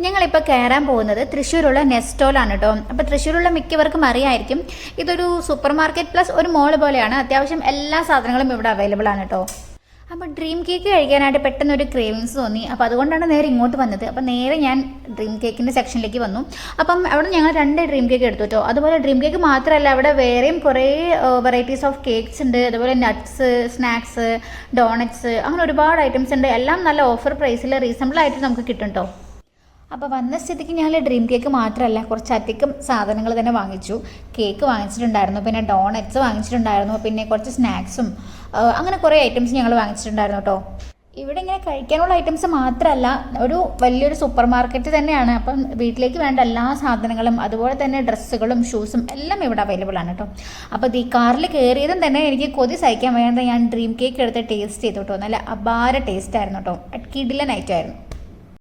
ഞങ്ങളിപ്പോൾ കയറാൻ പോകുന്നത് തൃശ്ശൂരുള്ള നെസ്റ്റോലാണ് കേട്ടോ. അപ്പോൾ തൃശ്ശൂരുള്ള മിക്കവർക്കും അറിയായിരിക്കും, ഇതൊരു സൂപ്പർ മാർക്കറ്റ് പ്ലസ് ഒരു മോൾ പോലെയാണ്. അത്യാവശ്യം എല്ലാ സാധനങ്ങളും ഇവിടെ അവൈലബിൾ ആണ് കേട്ടോ. അപ്പോൾ ഡ്രീം കേക്ക് കഴിക്കാനായിട്ട് പെട്ടെന്നൊരു ക്രേവിങ്സ് തോന്നി. അപ്പോൾ അതുകൊണ്ടാണ് നേരെ ഇങ്ങോട്ട് വന്നത്. അപ്പോൾ നേരെ ഞാൻ ഡ്രീം കേക്കിൻ്റെ സെക്ഷനിലേക്ക് വന്നു. അപ്പം അവിടെ ഞങ്ങൾ 2 ഡ്രീം കേക്ക് എടുത്തു കേട്ടോ. അതുപോലെ ഡ്രീം കേക്ക് മാത്രമല്ല, അവിടെ വേറെയും കുറേ വെറൈറ്റീസ് ഓഫ് കേക്ക്സ് ഉണ്ട്. അതുപോലെ നട്ട്സ്, സ്നാക്സ്, ഡോണറ്റ്സ്, അങ്ങനെ ഒരുപാട് ഐറ്റംസ് ഉണ്ട്. എല്ലാം നല്ല ഓഫർ പ്രൈസിൽ റീസണബിൾ ആയിട്ട് നമുക്ക് കിട്ടും കേട്ടോ. അപ്പോൾ വന്ന സ്ഥിതിക്ക് ഞങ്ങൾ ഡ്രീം കേക്ക് മാത്രമല്ല, കുറച്ചധികം സാധനങ്ങൾ തന്നെ വാങ്ങിച്ചു. കേക്ക് വാങ്ങിച്ചിട്ടുണ്ടായിരുന്നു, പിന്നെ ഡോണറ്റ്സ് വാങ്ങിച്ചിട്ടുണ്ടായിരുന്നു, പിന്നെ കുറച്ച് സ്നാക്സും, അങ്ങനെ കുറേ ഐറ്റംസ് ഞങ്ങൾ വാങ്ങിച്ചിട്ടുണ്ടായിരുന്നു കേട്ടോ. ഇവിടെ ഇങ്ങനെ കഴിക്കാനുള്ള ഐറ്റംസ് മാത്രമല്ല, ഒരു വലിയൊരു സൂപ്പർ മാർക്കറ്റ് തന്നെയാണ്. അപ്പം വീട്ടിലേക്ക് വേണ്ട എല്ലാ സാധനങ്ങളും, അതുപോലെ തന്നെ ഡ്രസ്സുകളും ഷൂസും എല്ലാം ഇവിടെ അവൈലബിൾ ആണ് കേട്ടോ. അപ്പോൾ ഈ കാറിൽ കയറിയതും തന്നെ എനിക്ക് കൊതി സഹിക്കാൻ വേണ്ട ഞാൻ ഡ്രീം കേക്ക് എടുത്ത് ടേസ്റ്റ് ചെയ്തു കേട്ടോ. നല്ല അപാര ടേസ്റ്റ് ആയിരുന്നു കേട്ടോ. കിടിലൻ ഐറ്റമായിരുന്നു.